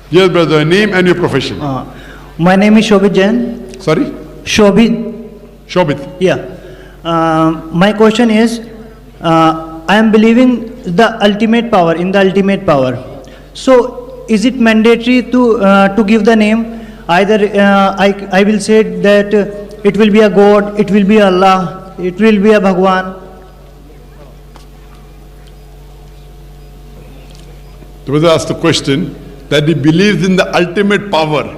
Yes, brother, your name and your profession. My name is Shobit Jain. Sorry? Shobit. Shobit. Yeah. My question is, I am believing the ultimate power, in the ultimate power. So, is it mandatory to give the name? Either I will say that it will be a God, it will be Allah, it will be a Bhagwan. The brother asked the question that he believes in the ultimate power,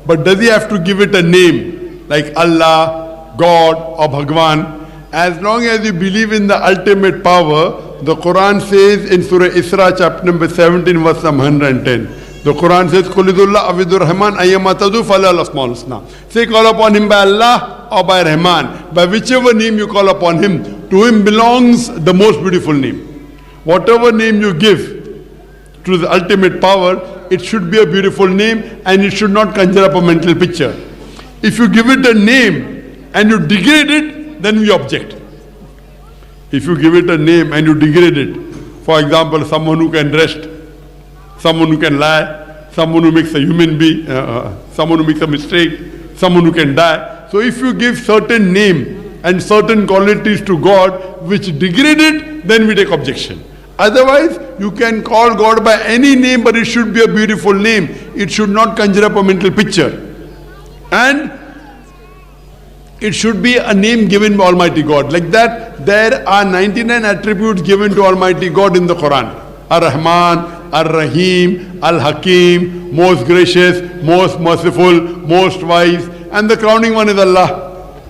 but does he have to give it a name like Allah, God or Bhagwan? As long as you believe in the ultimate power, the Quran says in Surah Isra chapter number 17 verse number 110, the Quran says, Qulidullah avidur Rahman ayyamatadu falal asmaul husna. Say, call upon him by Allah or by Rahman. By whichever name you call upon him, to him belongs the most beautiful name. Whatever name you give to the ultimate power, it should be a beautiful name and it should not conjure up a mental picture. If you give it a name and you degrade it, then we object. If you give it a name and you degrade it, for example, someone who can rest, someone who can lie, someone who makes a human being, someone who makes a mistake, someone who can die. So if you give certain name and certain qualities to God which degrade it, then we take objection. Otherwise, you can call God by any name, but it should be a beautiful name. It should not conjure up a mental picture. And it should be a name given by Almighty God. Like that, there are 99 attributes given to Almighty God in the Quran. Ar-Rahman, Ar-Rahim, Al-Hakim, most gracious, most merciful, most wise, and the crowning one is Allah.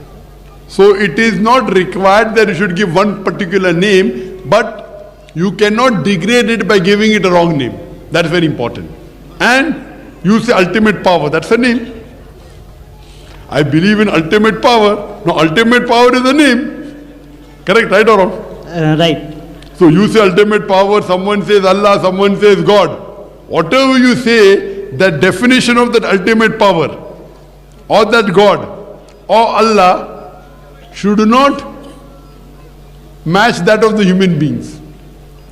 So it is not required that you should give one particular name, but you cannot degrade it by giving it a wrong name. That's very important. And you say ultimate power, that's a name. I believe in ultimate power. No, ultimate power is a name. Correct, right or wrong? Right. So you say ultimate power, someone says Allah, someone says God. Whatever you say, that definition of that ultimate power or that God or Allah should not match that of the human beings.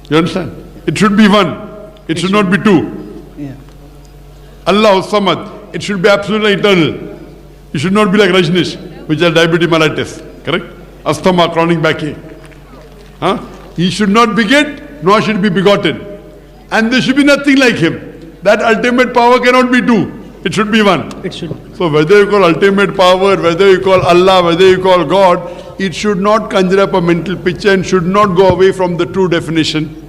You understand? It should be one. It should not be two. Yeah. Allah Samad. It should be absolutely eternal. It should not be like Rajnish, which has diabetes mellitus. Correct? Asthma, chronic backache. He should not beget, nor should be begotten. And there should be nothing like him. That ultimate power cannot be two. It should be one. It should. So whether you call ultimate power, whether you call Allah, whether you call God, it should not conjure up a mental picture and should not go away from the true definition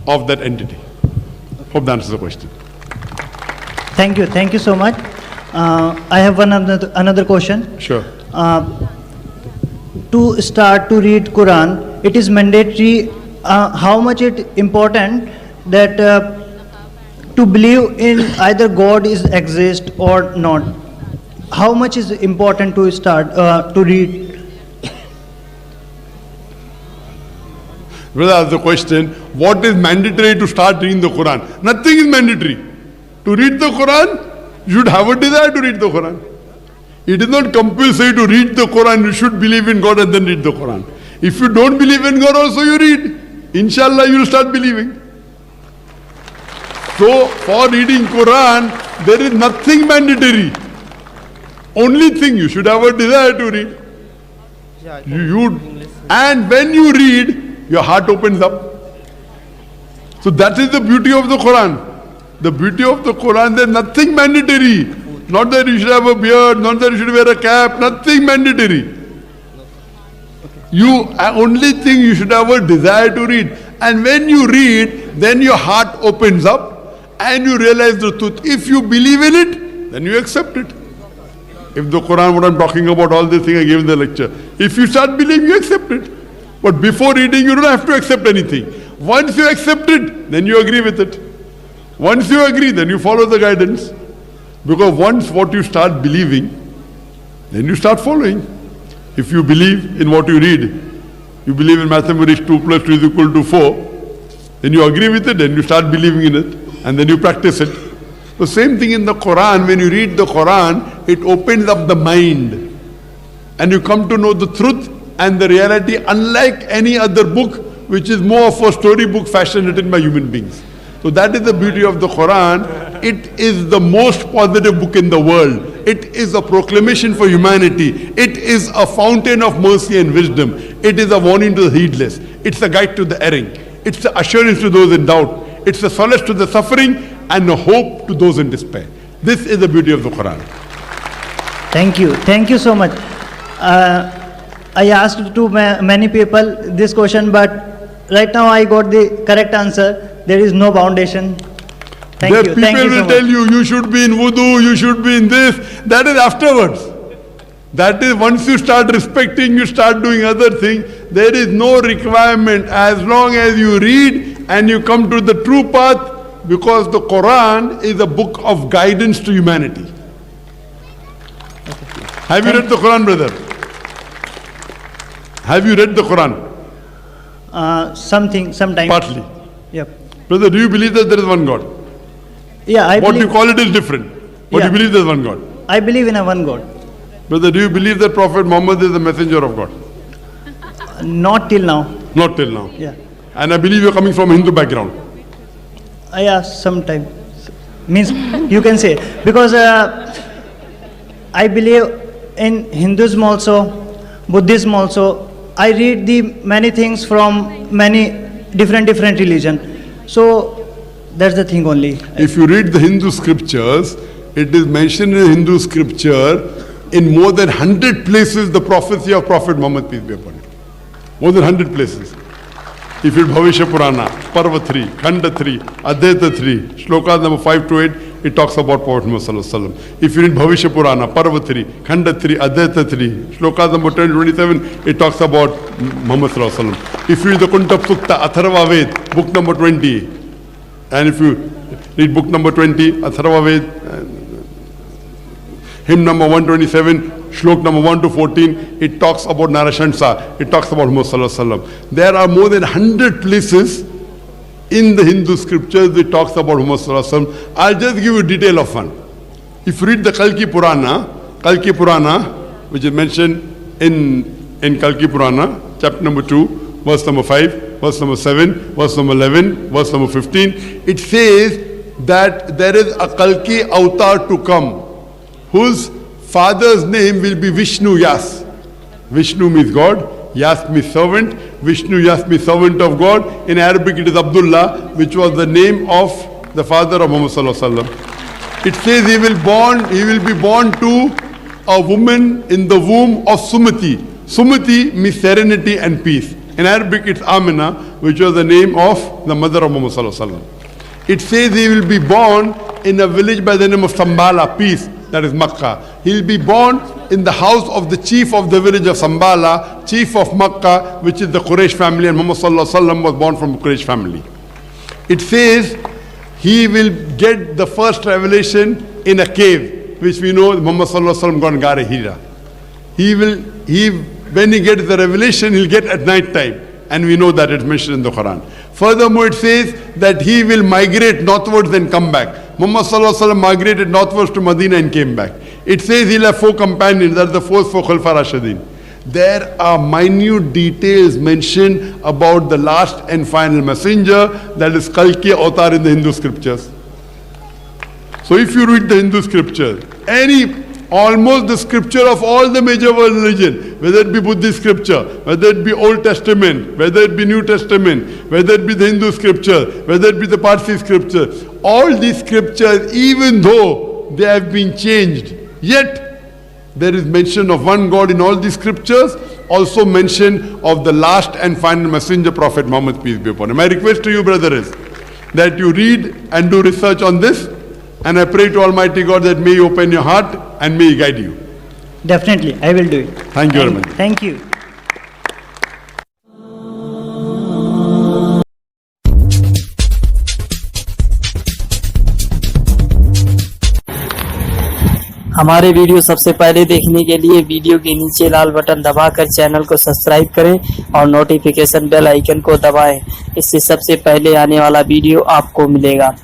of that entity. Hope that answers the question. Thank you. Thank you so much. I have another question. Sure. To start to read Quran, it is mandatory. How much it important that to believe in either God is exist or not? How much is important to start to read? Brother asked the question, what is mandatory to start reading the Quran? Nothing is mandatory. To read the Quran, you should have a desire to read the Quran. It is not compulsory to read the Quran. You should believe in God and then read the Quran. If you don't believe in God also, you read. Inshallah, you will start believing. So, for reading Quran, there is nothing mandatory. Only thing you should have a desire to read. And when you read, your heart opens up. So that is the beauty of the Quran. The beauty of the Quran, there is nothing mandatory. Not that you should have a beard, not that you should wear a cap, nothing mandatory. Only thing you should have a desire to read. And when you read, then your heart opens up and you realize the truth. If you believe in it, then you accept it. If the Quran, what I'm talking about, all this thing I gave in the lecture. If you start believing, you accept it. But before reading, you don't have to accept anything. Once you accept it, then you agree with it. Once you agree, then you follow the guidance. Because once what you start believing, then you start following. If you believe in what you read, you believe in mathematics 2 plus 2 is equal to 4, then you agree with it, then you start believing in it, and then you practice it. The same thing in the Quran, when you read the Quran, it opens up the mind. And you come to know the truth and the reality, unlike any other book, which is more of a storybook fashion written by human beings. So that is the beauty of the Quran. It is the most positive book in the world. It is a proclamation for humanity. It is a fountain of mercy and wisdom. It is a warning to the heedless. It's a guide to the erring. It's the assurance to those in doubt. It's a solace to the suffering and a hope to those in despair. This is the beauty of the Quran. Thank you so much. I asked to many people this question, but right now I got the correct answer. There is no foundation. Thank you. People Thank you will so tell much. you should be in wudu, you should be in this. That is afterwards. That is once you start respecting, you start doing other things. There is no requirement as long as you read and you come to the true path, because the Quran is a book of guidance to humanity. Have you read the Quran, brother? Have you read the Quran? Sometime. Partly. Yep. Brother, do you believe that there is one God? Yeah, I What believe. you call it is different. But Yeah. you believe there is one God. I believe in a one God. Brother, do you believe that Prophet Muhammad is the messenger of God? Not till now. Not till now. Yeah. And I believe you're coming from a Hindu background. Yeah, sometime. Means you can say, because I believe in Hinduism also, Buddhism also. I read the many things from many different religion. So that's the thing only. If you read the Hindu scriptures, it is mentioned in Hindu scripture in more than 100 places the prophecy of Prophet Muhammad, peace be upon him. More than 100 places. If you read Bhavishya Purana, Parva 3, Khanda 3, Advaita 3, Shlokas number 5 to 8, it talks about Prophet Muhammad Sallallahu Alaihi Wasallam. If you read Bhavishya Purana, Parva 3, Khanda 3, Advaita 3, Shlokas number 10 to 27, it talks about Muhammad Sallallahu Alaihi Wasallam. If you read the Kunta Sukta, Atharva Ved, book number 20, and if you read book number 20, Atharva Ved, hymn number 127, Shlok number 1 to 14, it talks about Narashansa, it talks about Muhammad Sallallahu Alaihi Wasallam. There are more than 100 places in the Hindu scriptures that talks about Muhammad Sallallahu Alaihi Wasallam. I'll just give you a detail of one. If you read the Kalki Purana, which is mentioned in Kalki Purana, chapter number 2, verse number 5, verse number 7, verse number 11, verse number 15, it says that there is a Kalki avatar to come, whose father's name will be Vishnu Yas. Vishnu means God, Yas means servant. Vishnu Yas means servant of God. In Arabic it is Abdullah, which was the name of the father of Muhammad Sallallahu Alaihi Wasallam. It says he will be born to a woman in the womb of Sumati. Sumati means serenity and peace. In Arabic it's Amina, which was the name of the mother of Muhammad Sallallahu Alaihi Wasallam. It says he will be born in a village by the name of Sambala, peace, that is Makkah. He will be born in the house of the chief of the village of Sambala, chief of Makkah, which is the Quraysh family, and Muhammad Sallallahu Alaihi Wasallam was born from the Quraysh family. It says he will get the first revelation in a cave, which we know Muhammad Sallallahu Alaihi Wasallam got in Gare Hira. When he gets the revelation, he'll get at night time. And we know that it's mentioned in the Quran. Furthermore, it says that he will migrate northwards and come back. Muhammad Sallallahu Alaihi Wasallam migrated northwards to Medina and came back. It says he'll have 4 companions, that's the 4th for Khulfa Rashidin. There are minute details mentioned about the last and final messenger, that is Kalki Avatar in the Hindu scriptures. So if you read the Hindu scriptures, almost the scripture of all the major world religion, whether it be Buddhist scripture, whether it be Old Testament, whether it be New Testament, whether it be the Hindu scripture, whether it be the Parsi scripture, all these scriptures, even though they have been changed, yet there is mention of one God in all these scriptures, also mention of the last and final messenger, Prophet Muhammad, peace be upon him. My request to you, brother, is that you read and do research on this. And I pray to Almighty God that may He open your heart and may He guide you. Definitely, I will do it. Thank you very much. Thank you. हमारे video सबसे पहले देखने के लिए video के नीचे लाल button दबाकर channel को सब्सक्राइब करें और नोटिफिकेशन बेल आइकन को दबाएं। इससे सबसे पहले आने वाला वीडियो आपको मिलेगा।